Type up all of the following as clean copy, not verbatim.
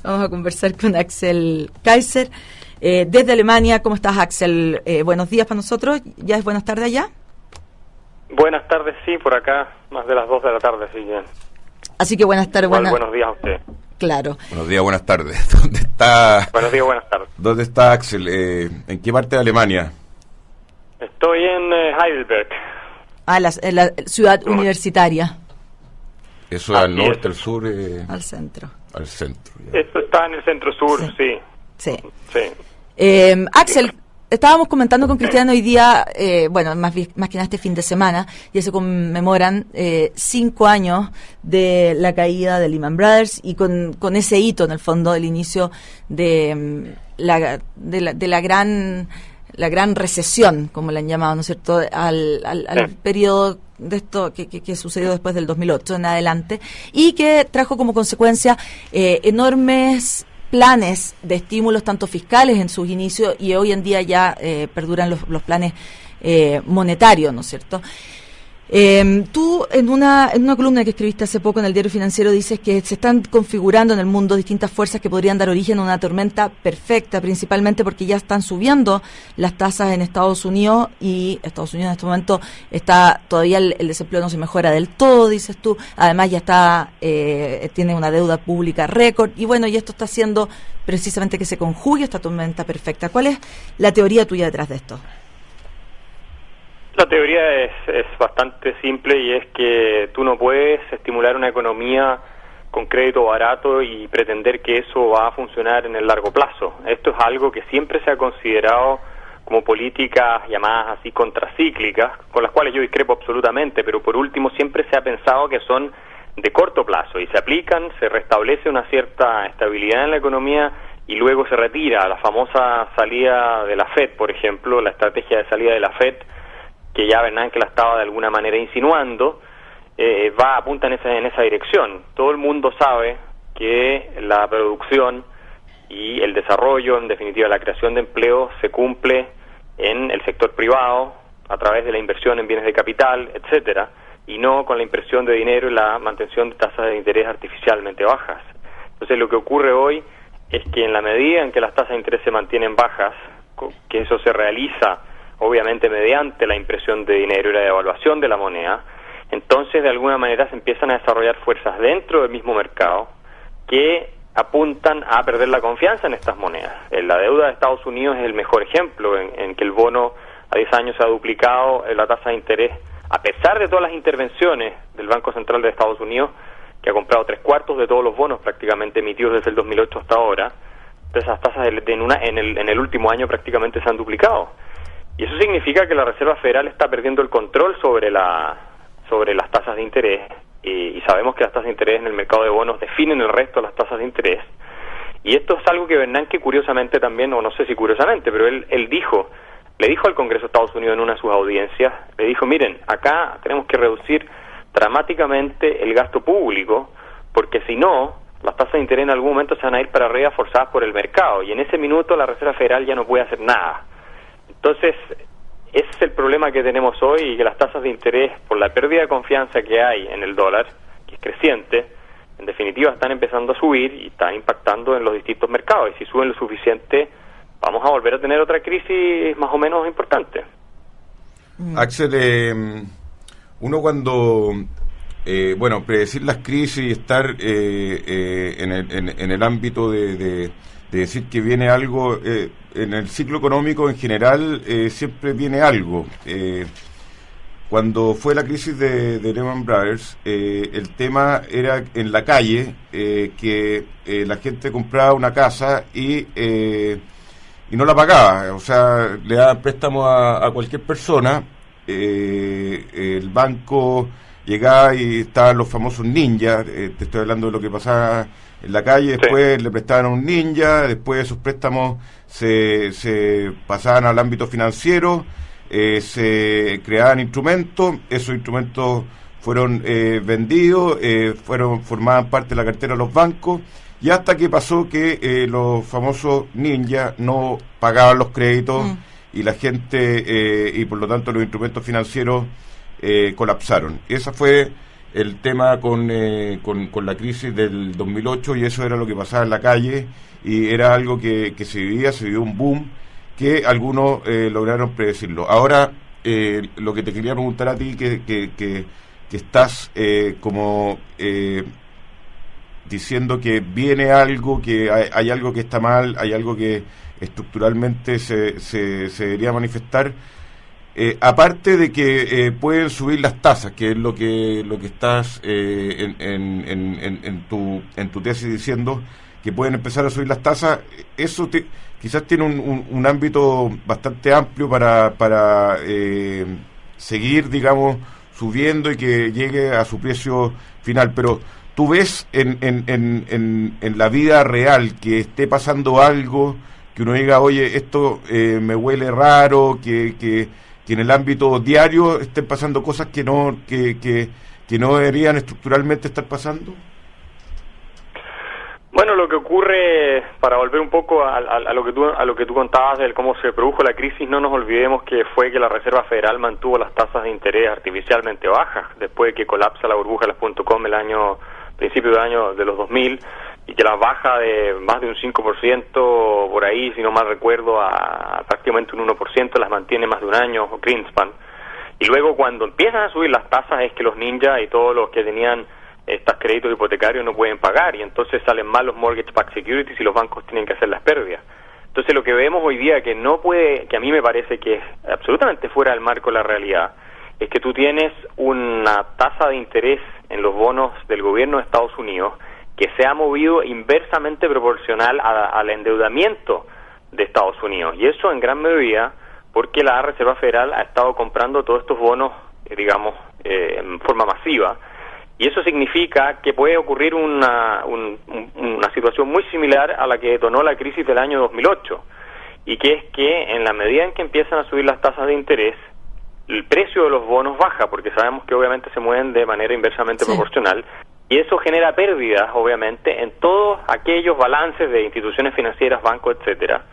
Vamos a conversar con Axel Kaiser desde Alemania. ¿Cómo estás, Axel? Buenos días para nosotros. ¿Ya es buenas tardes allá? Buenas tardes, sí, por acá, más de las 2 de la tarde, sí, bien. Así que buenas tardes. Buenos días a usted. Claro. Buenos días, buenas tardes. ¿Dónde está? Buenos días, buenas tardes. ¿Dónde está Axel? ¿En qué parte de Alemania? Estoy en Heidelberg. La ciudad universitaria. ¿Eso al norte, al sur? Al centro. Al centro. Ya. Esto está en el centro-sur, sí. Axel, estábamos comentando con Cristiano hoy día, más que nada este fin de semana, ya se conmemoran 5 años de la caída de Lehman Brothers y con ese hito, en el fondo, el inicio de la gran recesión, como la han llamado, ¿no es cierto?, al periodo de esto que sucedió después del 2008 en adelante, y que trajo como consecuencia enormes planes de estímulos, tanto fiscales en sus inicios, y hoy en día ya perduran los planes monetarios, ¿no es cierto? Tú en una columna que escribiste hace poco en el Diario Financiero dices que se están configurando en el mundo distintas fuerzas que podrían dar origen a una tormenta perfecta, principalmente porque ya están subiendo las tasas en Estados Unidos, y Estados Unidos en este momento está todavía el desempleo no se mejora del todo, dices tú. Además ya tiene una deuda pública récord, y bueno, y esto está haciendo precisamente que se conjugue esta tormenta perfecta. ¿Cuál es la teoría tuya detrás de esto? La teoría es bastante simple, y es que tú no puedes estimular una economía con crédito barato y pretender que eso va a funcionar en el largo plazo. Esto es algo que siempre se ha considerado como políticas llamadas así contracíclicas, con las cuales yo discrepo absolutamente, pero por último siempre se ha pensado que son de corto plazo y se aplican, se restablece una cierta estabilidad en la economía y luego se retira. La famosa salida de la FED, por ejemplo, la estrategia de salida de la FED, que ya Bernanke la estaba de alguna manera insinuando, apunta en esa dirección. Todo el mundo sabe que la producción y el desarrollo, en definitiva la creación de empleo, se cumple en el sector privado a través de la inversión en bienes de capital, etcétera, y no con la impresión de dinero y la mantención de tasas de interés artificialmente bajas. Entonces lo que ocurre hoy es que en la medida en que las tasas de interés se mantienen bajas, que eso se realiza obviamente mediante la impresión de dinero y la devaluación de la moneda, entonces de alguna manera se empiezan a desarrollar fuerzas dentro del mismo mercado que apuntan a perder la confianza en estas monedas. La deuda de Estados Unidos es el mejor ejemplo en que el bono a 10 años se ha duplicado la tasa de interés, a pesar de todas las intervenciones del Banco Central de Estados Unidos, que ha comprado 3/4 de todos los bonos prácticamente emitidos desde el 2008 hasta ahora. Esas tasas en el último año prácticamente se han duplicado. Y eso significa que la Reserva Federal está perdiendo el control sobre las tasas de interés, y sabemos que las tasas de interés en el mercado de bonos definen el resto de las tasas de interés. Y esto es algo que Bernanke curiosamente también, o no sé si curiosamente, pero él le dijo al Congreso de Estados Unidos en una de sus audiencias, le dijo: miren, acá tenemos que reducir dramáticamente el gasto público, porque si no, las tasas de interés en algún momento se van a ir para arriba forzadas por el mercado, y en ese minuto la Reserva Federal ya no puede hacer nada. Entonces, ese es el problema que tenemos hoy, y que las tasas de interés, por la pérdida de confianza que hay en el dólar, que es creciente, en definitiva están empezando a subir y están impactando en los distintos mercados. Y si suben lo suficiente, vamos a volver a tener otra crisis más o menos importante. Axel, uno cuando, predecir las crisis y estar en el ámbito de decir que viene algo, en el ciclo económico en general siempre viene algo. Cuando fue la crisis de Lehman Brothers, el tema era en la calle, que la gente compraba una casa y no la pagaba, o sea, le daban préstamos a cualquier persona. El banco llegaba y estaban los famosos ninjas, te estoy hablando de lo que pasaba en la calle, después le prestaban a un ninja, después esos préstamos se pasaban al ámbito financiero, se creaban instrumentos, esos instrumentos fueron vendidos, formaban parte de la cartera de los bancos, y hasta que pasó que los famosos ninjas no pagaban los créditos y la gente, y por lo tanto los instrumentos financieros colapsaron. Esa fue el tema con la crisis del 2008, y eso era lo que pasaba en la calle, y era algo que se vivió un boom, que algunos lograron predecirlo. Ahora, lo que te quería preguntar a ti, que estás como diciendo que viene algo, que hay algo que está mal, hay algo que estructuralmente se debería manifestar, aparte de que pueden subir las tasas, que es lo que estás en tu tesis diciendo, que pueden empezar a subir las tasas. Eso quizás tiene un ámbito bastante amplio para seguir, digamos, subiendo y que llegue a su precio final. Pero ¿tú ves en la vida real que esté pasando algo, que uno diga, oye, esto me huele raro, que en el ámbito diario estén pasando cosas que no deberían estructuralmente estar pasando? Bueno, lo que ocurre, para volver un poco a lo que tú contabas de cómo se produjo la crisis, no nos olvidemos que fue que la Reserva Federal mantuvo las tasas de interés artificialmente bajas después de que colapsa la burbuja de las .com principio del año de los 2000, y que las baja de más de un 5% por ahí, si no mal recuerdo, a prácticamente un 1%, las mantiene más de un año Greenspan. Y luego cuando empiezan a subir las tasas es que los ninjas y todos los que tenían estos créditos hipotecarios no pueden pagar, y entonces salen mal los mortgage-backed securities y los bancos tienen que hacer las pérdidas. Entonces lo que vemos hoy día, que a mí me parece que es absolutamente fuera del marco de la realidad, es que tú tienes una tasa de interés en los bonos del gobierno de Estados Unidos que se ha movido inversamente proporcional al endeudamiento de Estados Unidos, y eso en gran medida porque la Reserva Federal ha estado comprando todos estos bonos, digamos, en forma masiva. Y eso significa que puede ocurrir una situación muy similar a la que detonó la crisis del año 2008, y que es que en la medida en que empiezan a subir las tasas de interés, el precio de los bonos baja, porque sabemos que obviamente se mueven de manera inversamente proporcional, y eso genera pérdidas, obviamente, en todos aquellos balances de instituciones financieras, bancos, etcétera,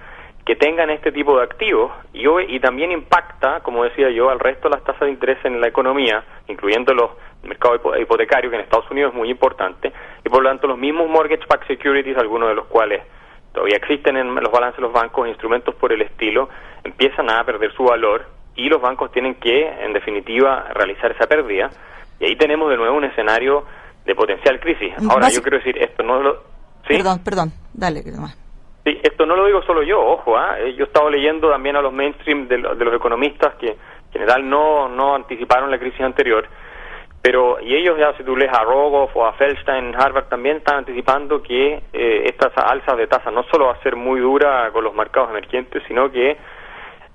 que tengan este tipo de activos, y también impacta, como decía yo, al resto de las tasas de interés en la economía, incluyendo los mercados hipotecarios, que en Estados Unidos es muy importante, y por lo tanto los mismos mortgage-backed securities, algunos de los cuales todavía existen en los balances de los bancos, instrumentos por el estilo, empiezan a perder su valor, y los bancos tienen que, en definitiva, realizar esa pérdida, y ahí tenemos de nuevo un escenario de potencial crisis. Ahora, yo quiero decir, esto no lo... ¿Sí? Perdón, dale, nomás. Sí, esto no lo digo solo yo, ojo, yo he estado leyendo también a los mainstream de los economistas que en general no anticiparon la crisis anterior, y ellos ya, si tú lees a Rogoff o a Feldstein en Harvard, también están anticipando que estas alzas de tasa no solo va a ser muy dura con los mercados emergentes, sino que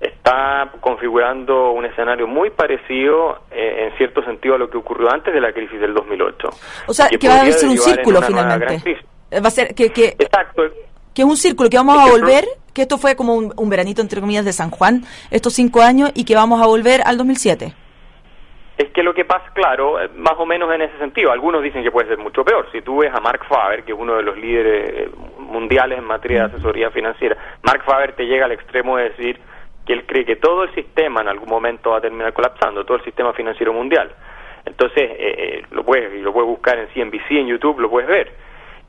está configurando un escenario muy parecido en cierto sentido a lo que ocurrió antes de la crisis del 2008. O sea, que va a ser un círculo finalmente. Va a ser Exacto. Que es un círculo, que vamos a volver, que esto fue como un veranito, entre comillas, de San Juan, estos 5 años, y que vamos a volver al 2007. Es que lo que pasa, claro, más o menos en ese sentido. Algunos dicen que puede ser mucho peor. Si tú ves a Mark Faber, que es uno de los líderes mundiales en materia de asesoría financiera, Mark Faber te llega al extremo de decir que él cree que todo el sistema en algún momento va a terminar colapsando, todo el sistema financiero mundial. Entonces, lo puedes buscar en CNBC, en YouTube, lo puedes ver.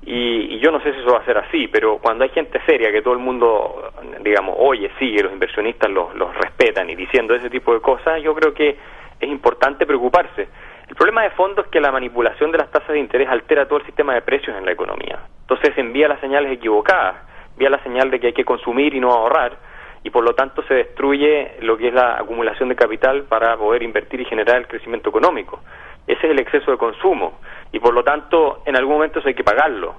Y yo no sé si eso va a ser así, pero cuando hay gente seria que todo el mundo, digamos, sigue, los inversionistas los respetan, y diciendo ese tipo de cosas, yo creo que es importante preocuparse. El problema de fondo es que la manipulación de las tasas de interés altera todo el sistema de precios en la economía. Entonces envía las señales equivocadas, envía la señal de que hay que consumir y no ahorrar, y por lo tanto se destruye lo que es la acumulación de capital para poder invertir y generar el crecimiento económico. Ese es el exceso de consumo, y por lo tanto en algún momento eso hay que pagarlo.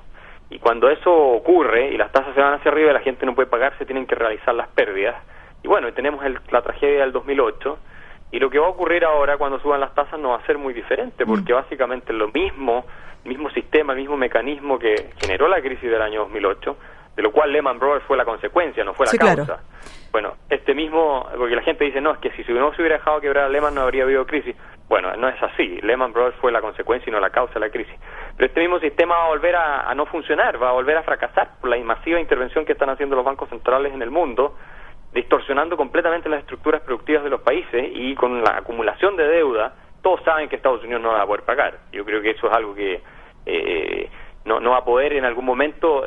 Y cuando eso ocurre y las tasas se van hacia arriba y la gente no puede pagar, se tienen que realizar las pérdidas. Y bueno, tenemos la tragedia del 2008, y lo que va a ocurrir ahora cuando suban las tasas no va a ser muy diferente, porque básicamente lo mismo sistema, el mismo mecanismo que generó la crisis del año 2008, de lo cual Lehman Brothers fue la consecuencia, no fue la causa. Claro. Bueno, porque la gente dice, no, es que si no se hubiera dejado quebrar a Lehman no habría habido crisis. Bueno, no es así. Lehman Brothers fue la consecuencia y no la causa de la crisis. Pero este mismo sistema va a volver a no funcionar, va a volver a fracasar por la masiva intervención que están haciendo los bancos centrales en el mundo, distorsionando completamente las estructuras productivas de los países, y con la acumulación de deuda todos saben que Estados Unidos no va a poder pagar. Yo creo que eso es algo que no va a poder en algún momento,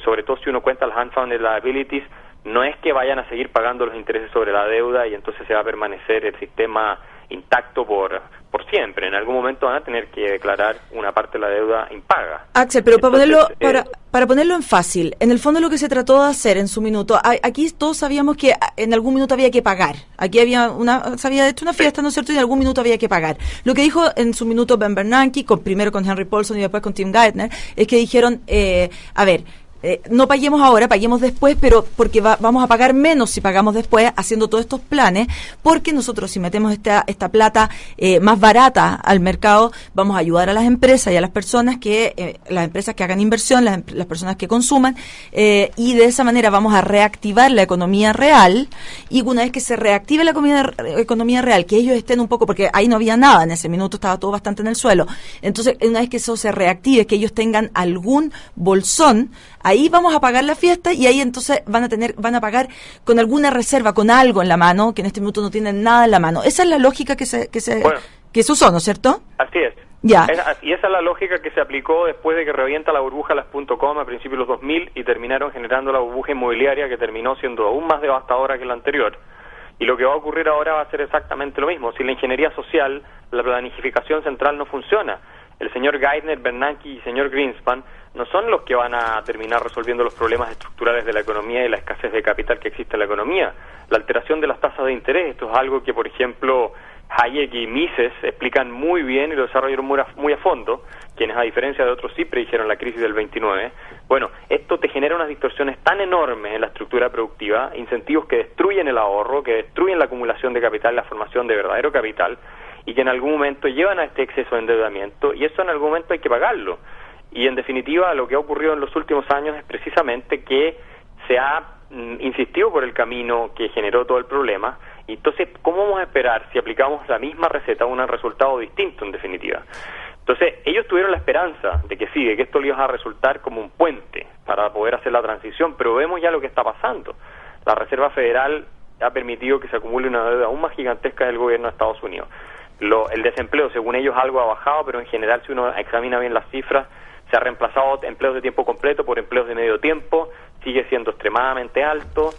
sobre todo si uno cuenta las unfunded liabilities, no es que vayan a seguir pagando los intereses sobre la deuda y entonces se va a permanecer el sistema intacto por siempre. En algún momento van a tener que declarar una parte de la deuda impaga. Axel, pero para ponerlo en fácil, en el fondo lo que se trató de hacer en su minuto, aquí todos sabíamos que en algún minuto había que pagar. Aquí se había hecho una fiesta, ¿no es cierto? Y en algún minuto había que pagar. Lo que dijo en su minuto Ben Bernanke, primero con Henry Paulson y después con Tim Geithner, es que dijeron, no paguemos ahora, paguemos después, pero porque vamos a pagar menos si pagamos después, haciendo todos estos planes, porque nosotros si metemos esta plata más barata al mercado, vamos a ayudar a las empresas y a las personas las empresas que hagan inversión, las personas que consuman, y de esa manera vamos a reactivar la economía real, y una vez que se reactive la economía real, que ellos estén un poco, porque ahí no había nada en ese minuto, estaba todo bastante en el suelo, entonces una vez que eso se reactive, que ellos tengan algún bolsón, ahí vamos a pagar la fiesta y ahí entonces van a pagar con alguna reserva, con algo en la mano, que en este minuto no tienen nada en la mano. Esa es la lógica que se usó, ¿no es cierto? Así es. Ya. Y esa es la lógica que se aplicó después de que revienta la burbuja las .com a principios de los 2000 y terminaron generando la burbuja inmobiliaria que terminó siendo aún más devastadora que la anterior. Y lo que va a ocurrir ahora va a ser exactamente lo mismo. Si la ingeniería social, la planificación central no funciona, el señor Geithner, Bernanke y el señor Greenspan no son los que van a terminar resolviendo los problemas estructurales de la economía y la escasez de capital que existe en la economía. La alteración de las tasas de interés, esto es algo que, por ejemplo, Hayek y Mises explican muy bien y lo desarrollaron muy a fondo, quienes a diferencia de otros sí predijeron la crisis del 29. Bueno, esto te genera unas distorsiones tan enormes en la estructura productiva, incentivos que destruyen el ahorro, que destruyen la acumulación de capital, la formación de verdadero capital, y que en algún momento llevan a este exceso de endeudamiento, y eso en algún momento hay que pagarlo. Y en definitiva lo que ha ocurrido en los últimos años es precisamente que se ha insistido por el camino que generó todo el problema. Y entonces, ¿cómo vamos a esperar si aplicamos la misma receta a un resultado distinto en definitiva? Entonces, ellos tuvieron la esperanza de que sí, de que esto les iba a resultar como un puente para poder hacer la transición, pero vemos ya lo que está pasando. La Reserva Federal ha permitido que se acumule una deuda aún más gigantesca del gobierno de Estados Unidos. El desempleo, según ellos, algo ha bajado, pero en general, si uno examina bien las cifras, se ha reemplazado empleos de tiempo completo por empleos de medio tiempo, sigue siendo extremadamente alto.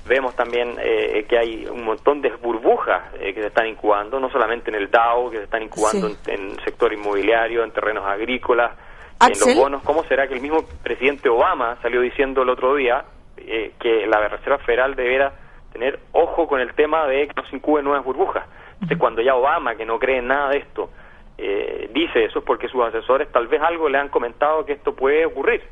Vemos también que hay un montón de burbujas que se están incubando, no solamente en el Dow, que se están incubando en el sector inmobiliario, en terrenos agrícolas, en los bonos. ¿Cómo será que el mismo presidente Obama salió diciendo el otro día que la Reserva Federal debiera tener ojo con el tema de que no se incuben nuevas burbujas? Entonces, cuando ya Obama, que no cree en nada de esto, dice eso, es porque sus asesores tal vez algo le han comentado que esto puede ocurrir.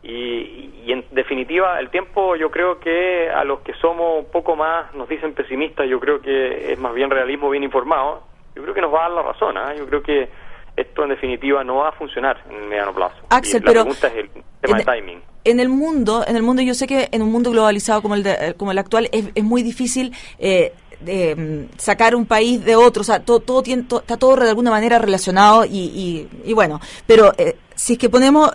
Y en definitiva, el tiempo, yo creo que a los que somos un poco más, nos dicen pesimistas, yo creo que es más bien realismo bien informado, yo creo que nos va a dar la razón, ¿eh? Yo creo que esto en definitiva no va a funcionar en el mediano plazo. Axel, la pregunta es el tema de timing. En el mundo, yo sé que en un mundo globalizado como el actual es muy difícil sacar un país de otro, o sea, está todo de alguna manera relacionado y bueno, pero si es que ponemos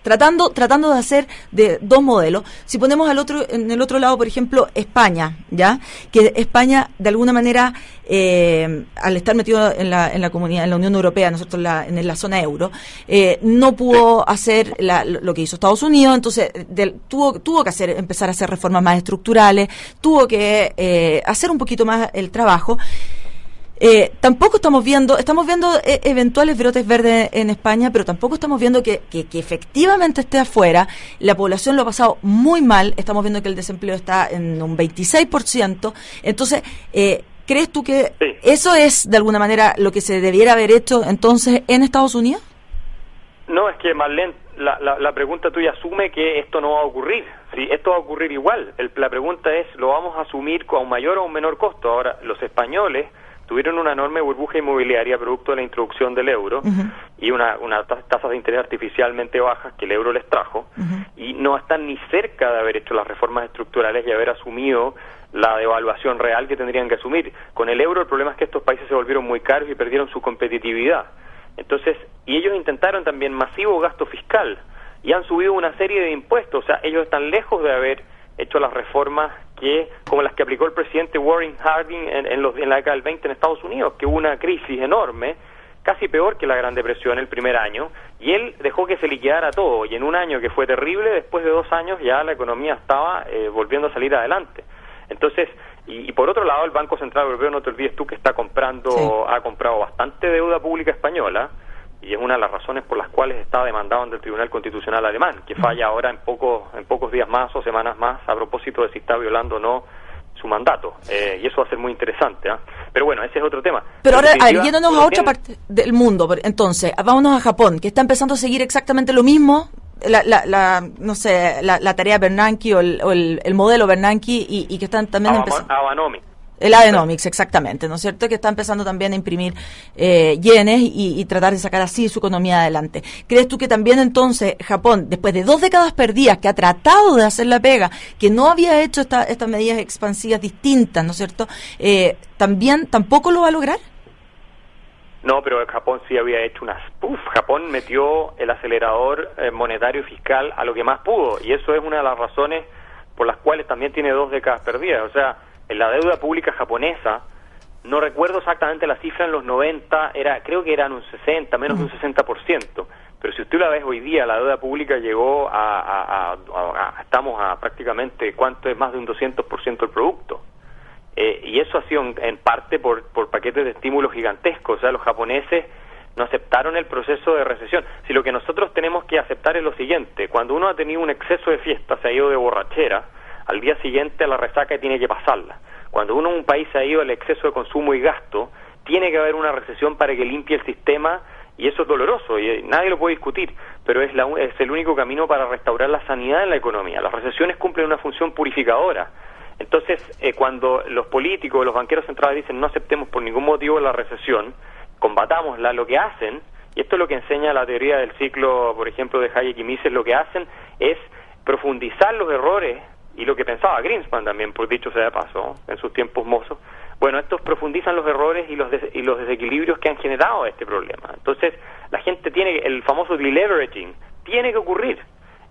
tratando de hacer de dos modelos, si ponemos en el otro lado, por ejemplo, España, ¿ya? Que España de alguna manera al estar metido en la comunidad, en la Unión Europea, nosotros en la zona euro, no pudo hacer lo que hizo Estados Unidos, entonces tuvo que empezar a hacer reformas más estructurales, tuvo que hacer un poquito más el trabajo. Tampoco estamos viendo eventuales brotes verdes en España, pero tampoco estamos viendo que efectivamente esté afuera. La población lo ha pasado muy mal, estamos viendo que el desempleo está en un 26%, entonces, ¿crees tú que eso es de alguna manera lo que se debiera haber hecho entonces en Estados Unidos? No, es que Marlene, la pregunta tuya asume que esto no va a ocurrir. Sí, esto va a ocurrir igual. La pregunta es, ¿lo vamos a asumir con un mayor o un menor costo? Ahora, los españoles tuvieron una enorme burbuja inmobiliaria producto de la introducción del euro y una tasas de interés artificialmente bajas que el euro les trajo, y no están ni cerca de haber hecho las reformas estructurales y haber asumido la devaluación real que tendrían que asumir. Con el euro el problema es que estos países se volvieron muy caros y perdieron su competitividad. Entonces, y ellos intentaron también masivo gasto fiscal y han subido una serie de impuestos, o sea, ellos están lejos de haber hecho las reformas como las que aplicó el presidente Warren Harding en la década del 20 en Estados Unidos, que hubo una crisis enorme, casi peor que la Gran Depresión el primer año, y él dejó que se liquidara todo, y en un año que fue terrible, después de 2 años ya la economía estaba volviendo a salir adelante. Entonces, y por otro lado, el Banco Central Europeo, no te olvides tú que ha comprado bastante deuda pública española, y es una de las razones por las cuales está demandado ante el Tribunal Constitucional alemán, que falla ahora en pocos días más o semanas más a propósito de si está violando o no su mandato, y eso va a ser muy interesante, ¿eh? Pero bueno, ese es otro tema. Pero ahora, yéndonos a otra parte del mundo, entonces, vámonos a Japón, que está empezando a seguir exactamente lo mismo, la tarea Bernanke o el modelo Bernanke, y que están también empezando... El Abenomics, exactamente, ¿no es cierto? Que está empezando también a imprimir yenes y tratar de sacar así su economía adelante. ¿Crees tú que también entonces Japón, después de 2 décadas perdidas, que ha tratado de hacer la pega, que no había hecho estas medidas expansivas distintas, ¿no es cierto? ¿Tampoco lo va a lograr? No, pero Japón sí había hecho Japón metió el acelerador monetario y fiscal a lo que más pudo, y eso es una de las razones por las cuales también tiene 2 décadas perdidas. O sea, en la deuda pública japonesa, no recuerdo exactamente la cifra en los 90, creo que eran menos de un 60%, pero si usted la ves hoy día, la deuda pública llegó estamos a prácticamente, ¿cuánto es? Más de un 200% del producto. Y eso ha sido en parte por paquetes de estímulos gigantescos. O sea, los japoneses no aceptaron el proceso de recesión. Si lo que nosotros tenemos que aceptar es lo siguiente: cuando uno ha tenido un exceso de fiesta, se ha ido de borrachera, al día siguiente a la resaca tiene que pasarla. Cuando uno en un país se ha ido al exceso de consumo y gasto, tiene que haber una recesión para que limpie el sistema, y eso es doloroso, y nadie lo puede discutir, pero es el único camino para restaurar la sanidad en la economía. Las recesiones cumplen una función purificadora. Entonces, cuando los políticos, los banqueros centrales dicen no aceptemos por ningún motivo la recesión, combatámosla, lo que hacen, y esto es lo que enseña la teoría del ciclo, por ejemplo, de Hayek y Mises, lo que hacen es profundizar los errores, y lo que pensaba Greenspan también, por dicho sea de paso, en sus tiempos mozos. Bueno, estos profundizan los errores y los desequilibrios que han generado este problema. Entonces, la gente el famoso deleveraging, tiene que ocurrir.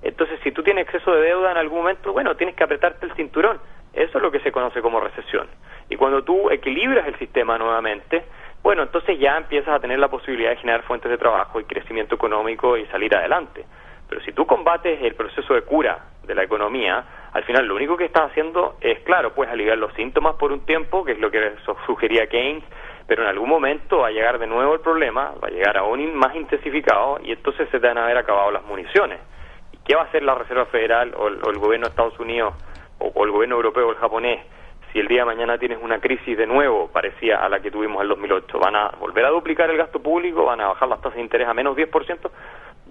Entonces, si tú tienes exceso de deuda en algún momento, bueno, tienes que apretarte el cinturón. Eso es lo que se conoce como recesión. Y cuando tú equilibras el sistema nuevamente, bueno, entonces ya empiezas a tener la posibilidad de generar fuentes de trabajo y crecimiento económico y salir adelante. Pero si tú combates el proceso de cura de la economía, al final lo único que estás haciendo es, claro, puedes aliviar los síntomas por un tiempo, que es lo que sugería Keynes, pero en algún momento va a llegar de nuevo el problema, va a llegar aún más intensificado, y entonces se te van a haber acabado las municiones. ¿Y qué va a hacer la Reserva Federal o el gobierno de Estados Unidos o el gobierno europeo o el japonés si el día de mañana tienes una crisis de nuevo parecida a la que tuvimos en el 2008? ¿Van a volver a duplicar el gasto público? ¿Van a bajar las tasas de interés a menos 10%?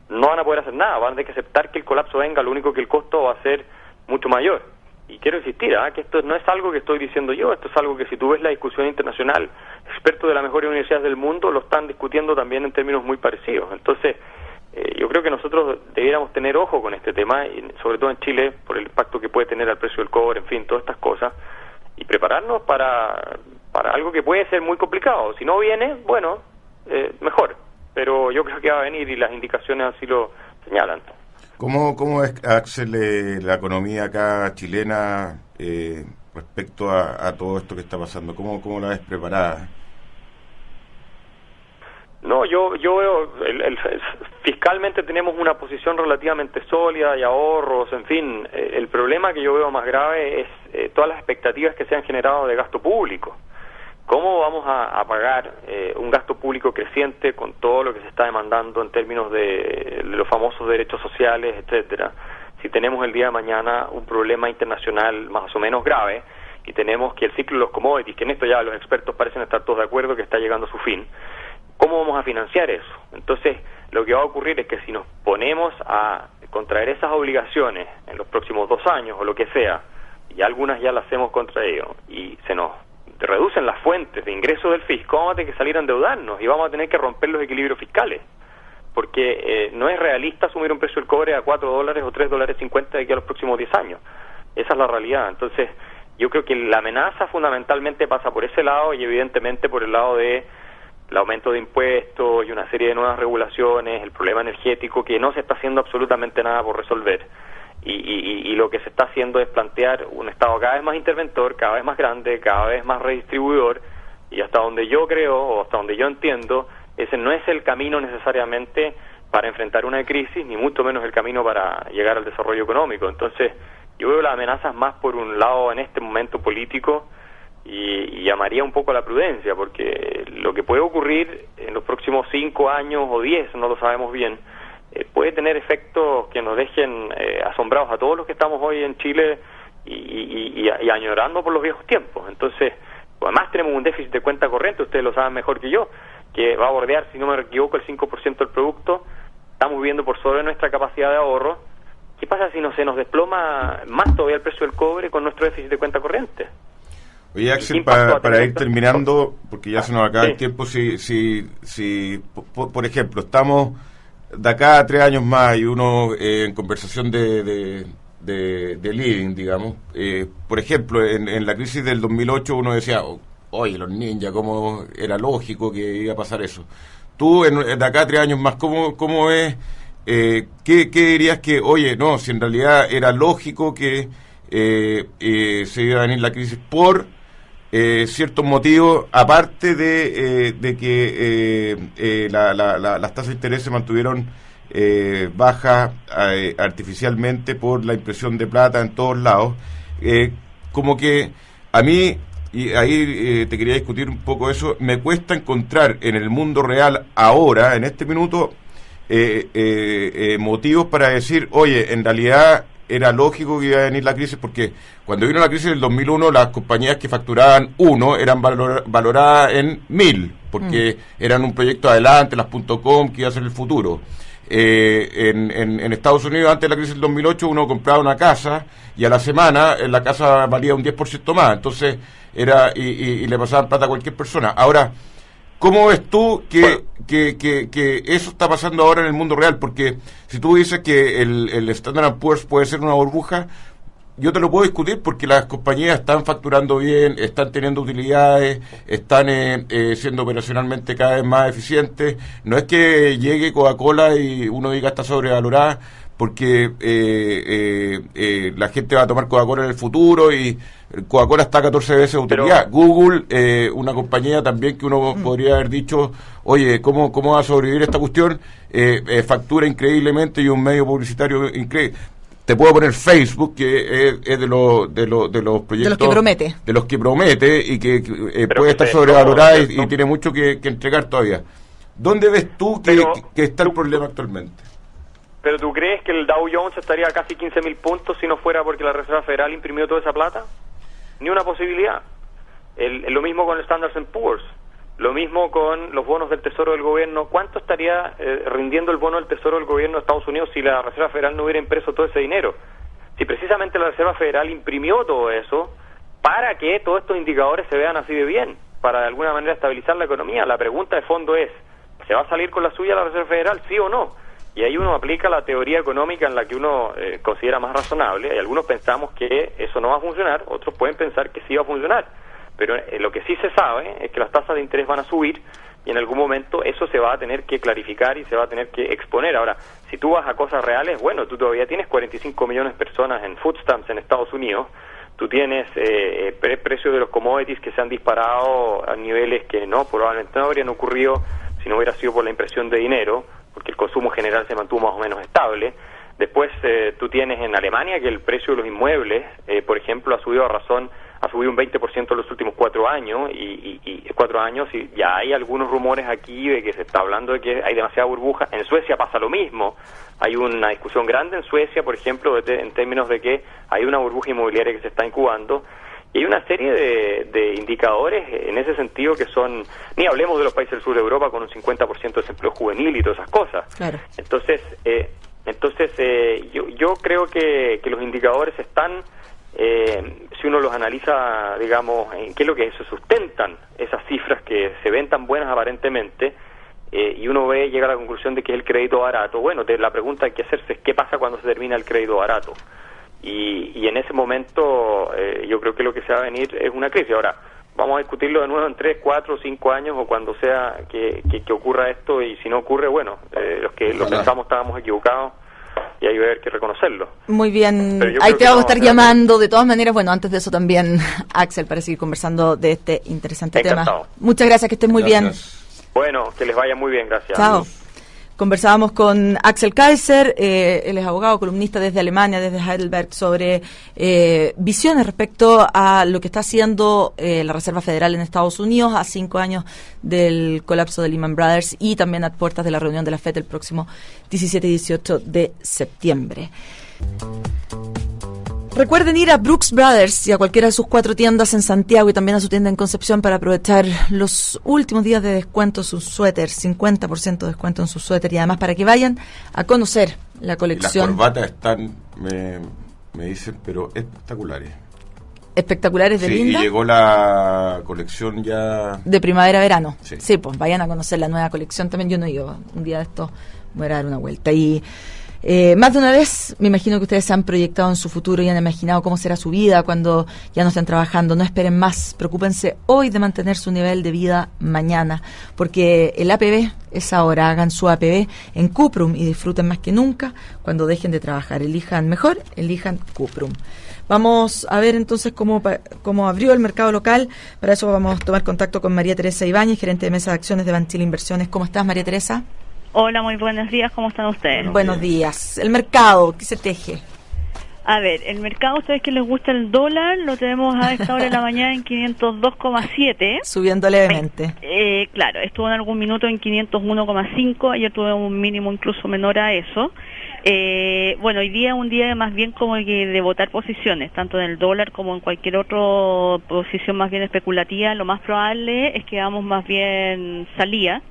No van a poder hacer nada, van a tener que aceptar que el colapso venga, lo único que el costo va a ser mucho mayor. Y quiero insistir, que esto no es algo que estoy diciendo yo, esto es algo que si tú ves la discusión internacional, expertos de las mejores universidades del mundo lo están discutiendo también en términos muy parecidos. Entonces, yo creo que nosotros debiéramos tener ojo con este tema, y sobre todo en Chile, por el impacto que puede tener al precio del cobre, en fin, todas estas cosas, y prepararnos para algo que puede ser muy complicado. Si no viene, bueno, mejor. Pero yo creo que va a venir y las indicaciones así lo señalan. ¿Cómo es, Axel, la economía acá chilena respecto a todo esto que está pasando? ¿Cómo la ves preparada? No, yo veo, fiscalmente tenemos una posición relativamente sólida y ahorros, en fin. El problema que yo veo más grave es todas las expectativas que se han generado de gasto público. ¿Cómo vamos a pagar un gasto público creciente con todo lo que se está demandando en términos de los famosos derechos sociales, etcétera? Si tenemos el día de mañana un problema internacional más o menos grave y tenemos que el ciclo de los commodities, que en esto ya los expertos parecen estar todos de acuerdo que está llegando a su fin, ¿cómo vamos a financiar eso? Entonces, lo que va a ocurrir es que si nos ponemos a contraer esas obligaciones en los próximos 2 años o lo que sea, y algunas ya las hacemos contra ello, y se nos reducen las fuentes de ingresos del fisco, vamos a tener que salir a endeudarnos y vamos a tener que romper los equilibrios fiscales, porque no es realista asumir un precio del cobre a $4 o $3.50 de aquí a los próximos 10 años. Esa es la realidad. Entonces, yo creo que la amenaza fundamentalmente pasa por ese lado y evidentemente por el lado de el aumento de impuestos y una serie de nuevas regulaciones, el problema energético que no se está haciendo absolutamente nada por resolver. y lo que se está haciendo es plantear un Estado cada vez más interventor, cada vez más grande, cada vez más redistribuidor, y hasta donde yo creo, o hasta donde yo entiendo, ese no es el camino necesariamente para enfrentar una crisis, ni mucho menos el camino para llegar al desarrollo económico. Entonces, yo veo las amenazas más por un lado en este momento político, y llamaría un poco a la prudencia, porque lo que puede ocurrir en los próximos 5 años o 10, no lo sabemos bien, puede tener efectos que nos dejen asombrados a todos los que estamos hoy en Chile y añorando por los viejos tiempos. Entonces, además tenemos un déficit de cuenta corriente, ustedes lo saben mejor que yo, que va a bordear, si no me equivoco, el 5% del producto. Estamos viviendo por sobre nuestra capacidad de ahorro. ¿Qué pasa si se nos desploma más todavía el precio del cobre con nuestro déficit de cuenta corriente? Oye, Axel, para ir terminando, porque ya se nos acaba el tiempo, por ejemplo, estamos de acá a 3 años más y uno en conversación de living, digamos, por ejemplo, en la crisis del 2008 uno decía, oye, los ninjas, ¿cómo era lógico que iba a pasar eso? Tú, de acá a 3 años más, ¿cómo es? ¿Qué dirías que, oye, no, si en realidad era lógico que se iba a venir la crisis por ciertos motivos, aparte de que las tasas de interés se mantuvieron bajas artificialmente por la impresión de plata en todos lados? Como que a mí, y ahí te quería discutir un poco eso, me cuesta encontrar en el mundo real ahora, en este minuto, motivos para decir, oye, en realidad era lógico que iba a venir la crisis, porque cuando vino la crisis del 2001, las compañías que facturaban 1 eran valoradas en 1000, porque eran un proyecto adelante, las .com, que iba a ser el futuro. En Estados Unidos, antes de la crisis del 2008, uno compraba una casa y a la semana la casa valía un 10% más, entonces era y le pasaban plata a cualquier persona. Ahora, ¿cómo ves tú que eso está pasando ahora en el mundo real? Porque si tú dices que el Standard & Poor's puede ser una burbuja, yo te lo puedo discutir porque las compañías están facturando bien, están teniendo utilidades, están siendo operacionalmente cada vez más eficientes. No es que llegue Coca-Cola y uno diga está sobrevalorada, porque la gente va a tomar Coca-Cola en el futuro y Coca-Cola está 14 veces de utilidad. Pero Google, una compañía también que uno podría haber dicho, oye, ¿cómo va a sobrevivir esta cuestión? Factura increíblemente y un medio publicitario increíble. Te puedo poner Facebook, que es de los proyectos... De los que promete y que puede estar sobrevalorada y tiene mucho que entregar todavía. ¿Dónde ves tú que está el problema actualmente? ¿Pero tú crees que el Dow Jones estaría a casi 15.000 puntos si no fuera porque la Reserva Federal imprimió toda esa plata? Ni una posibilidad. Lo mismo con el Standard & Poor's. Lo mismo con los bonos del Tesoro del Gobierno. ¿Cuánto estaría rindiendo el bono del Tesoro del Gobierno de Estados Unidos si la Reserva Federal no hubiera impreso todo ese dinero? Si precisamente la Reserva Federal imprimió todo eso para que todos estos indicadores se vean así de bien, para de alguna manera estabilizar la economía. La pregunta de fondo es, ¿se va a salir con la suya la Reserva Federal, sí o no? Y ahí uno aplica la teoría económica en la que uno considera más razonable. Y algunos pensamos que eso no va a funcionar, otros pueden pensar que sí va a funcionar. Pero lo que sí se sabe es que las tasas de interés van a subir y en algún momento eso se va a tener que clarificar y se va a tener que exponer. Ahora, si tú vas a cosas reales, bueno, tú todavía tienes 45 millones de personas en food stamps en Estados Unidos, tú tienes precios de los commodities que se han disparado a niveles que probablemente no habrían ocurrido si no hubiera sido por la impresión de dinero, porque el consumo general se mantuvo más o menos estable. Después tú tienes en Alemania que el precio de los inmuebles, por ejemplo, ha subido un 20% en los últimos 4 años y 4 años, y ya hay algunos rumores aquí de que se está hablando de que hay demasiada burbuja. En Suecia pasa lo mismo. Hay una discusión grande en Suecia, por ejemplo, en términos de que hay una burbuja inmobiliaria que se está incubando. Y hay una serie de indicadores en ese sentido que son, ni hablemos de los países del sur de Europa con un 50% de desempleo juvenil y todas esas cosas. Claro. Entonces yo creo que los indicadores están, si uno los analiza, digamos, en qué es lo que se sustentan esas cifras que se ven tan buenas aparentemente, y uno llega a la conclusión de que es el crédito barato. Bueno, la pregunta que hay que hacerse es qué pasa cuando se termina el crédito barato. Y en ese momento yo creo que lo que se va a venir es una crisis. Ahora, vamos a discutirlo de nuevo en 3, 4, 5 años o cuando sea que ocurra esto, y si no ocurre, bueno, los que lo pensamos estábamos equivocados y ahí va a haber que reconocerlo. Muy bien, ahí te vamos a estar llamando. De todas maneras, bueno, antes de eso también, Axel, para seguir conversando de este interesante tema. Muchas gracias, que estén muy bien. Bueno, que les vaya muy bien, gracias. Chao. Conversábamos con Axel Kaiser, él es abogado, columnista desde Alemania, desde Heidelberg, sobre visiones respecto a lo que está haciendo la Reserva Federal en Estados Unidos a 5 años del colapso de Lehman Brothers y también a puertas de la reunión de la FED el próximo 17 y 18 de septiembre. Recuerden ir a Brooks Brothers y a cualquiera de sus 4 tiendas en Santiago y también a su tienda en Concepción para aprovechar los últimos días de descuento en sus suéteres, 50% de descuento en sus suéteres, y además para que vayan a conocer la colección. Las corbatas están, me dicen, pero espectaculares. Espectaculares de linda. Y llegó la colección ya... de primavera-verano. Sí, pues vayan a conocer la nueva colección también. Yo no he ido un día de esto, voy a dar una vuelta. Y más de una vez, me imagino que ustedes se han proyectado en su futuro y han imaginado cómo será su vida cuando ya no estén trabajando. No esperen más, preocúpense hoy de mantener su nivel de vida mañana, porque el APB es ahora. Hagan su APB en Cuprum y disfruten más que nunca cuando dejen de trabajar. Elijan mejor, elijan Cuprum. Vamos a ver entonces cómo abrió el mercado local. Para eso vamos a tomar contacto con María Teresa Ibáñez, gerente de mesa de acciones de Banchile Inversiones. ¿Cómo estás, María Teresa? Hola, muy buenos días, ¿cómo están ustedes? Buenos días. El mercado, ¿qué se teje? A ver, el mercado, ¿a ustedes que les gusta el dólar? Lo tenemos a esta hora de la mañana en 502,7. Subiendo levemente. Claro, estuvo en algún minuto en 501,5, ayer tuve un mínimo incluso menor a eso. Bueno, hoy día es un día más bien como que de votar posiciones, tanto en el dólar como en cualquier otra posición más bien especulativa. Lo más probable es que hagamos más bien salida.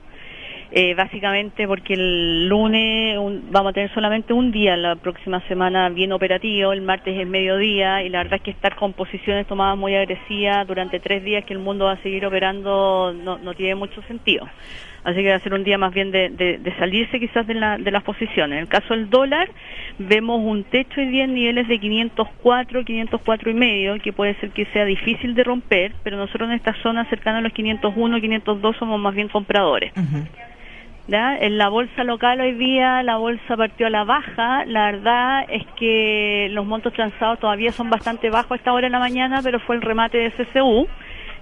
Básicamente porque el lunes vamos a tener solamente un día la próxima semana bien operativo, el martes es mediodía, y la verdad es que estar con posiciones tomadas muy agresivas durante 3 días que el mundo va a seguir operando no tiene mucho sentido. Así que va a ser un día más bien de salirse quizás de las posiciones. En el caso del dólar, vemos un techo hoy día en niveles de 504 y medio, que puede ser que sea difícil de romper, pero nosotros en esta zona cercana a los 501, 502 somos más bien compradores. ¿Ya? En la bolsa local hoy día, la bolsa partió a la baja. La verdad es que los montos transados todavía son bastante bajos a esta hora de la mañana, pero fue el remate de CCU.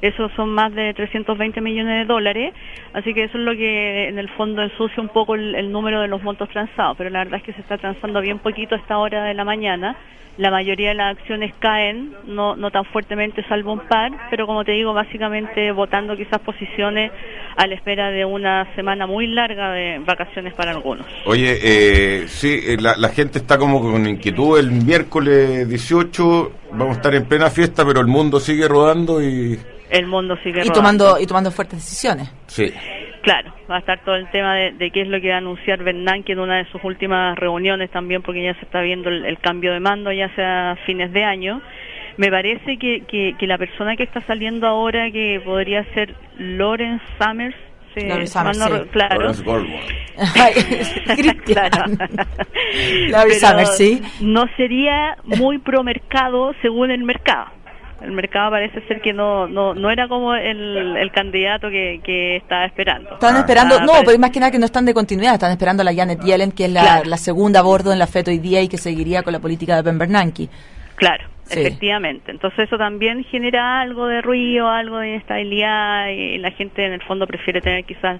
Esos son más de 320 millones de dólares, así que eso es lo que en el fondo ensucia un poco el número de los montos transados, pero la verdad es que se está transando bien poquito a esta hora de la mañana. La mayoría de las acciones caen, no tan fuertemente salvo un par, pero como te digo, básicamente votando quizás posiciones a la espera de una semana muy larga de vacaciones para algunos. Oye, sí, la gente está como con inquietud. El miércoles 18 vamos a estar en plena fiesta, pero el mundo sigue rodando y... El mundo sigue rodando. Y tomando fuertes decisiones. Sí. Claro, va a estar todo el tema de qué es lo que va a anunciar Bernanke en una de sus últimas reuniones también, porque ya se está viendo el cambio de mando ya sea fines de año. Me parece que la persona que está saliendo ahora, que podría ser Lawrence Summers, Larry Summers, sí. Claro. Lawrence Goldman. Claro. Larry Summers, sí. No sería muy pro mercado según el mercado. El mercado parece ser que no era como el candidato que estaba esperando. Estaban esperando, pero más que nada que no están de continuidad, están esperando a la Janet Yellen, que es la segunda a bordo en la FED hoy día y que seguiría con la política de Ben Bernanke. Claro, sí. Efectivamente. Entonces eso también genera algo de ruido, algo de inestabilidad, y la gente en el fondo prefiere tener quizás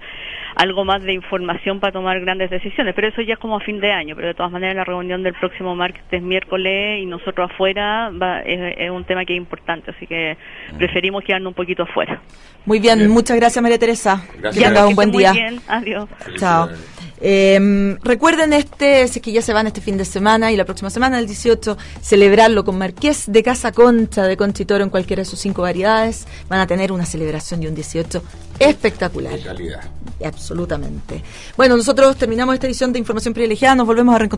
algo más de información para tomar grandes decisiones, pero eso ya es como a fin de año. Pero de todas maneras la reunión del próximo martes, miércoles, y nosotros afuera es un tema que es importante, así que preferimos quedarnos un poquito afuera. Muy bien, muchas gracias, María Teresa. Gracias. Que tengas un buen día. Muy bien, adiós. Chao. Recuerden si es que ya se van este fin de semana y la próxima semana, el 18, celebrarlo con Marqués de Casa Concha de Conchitoro en cualquiera de sus 5 variedades. Van a tener una celebración y un 18 espectacular. De calidad. Absolutamente. Bueno, nosotros terminamos esta edición de Información Privilegiada, nos volvemos a reencontrar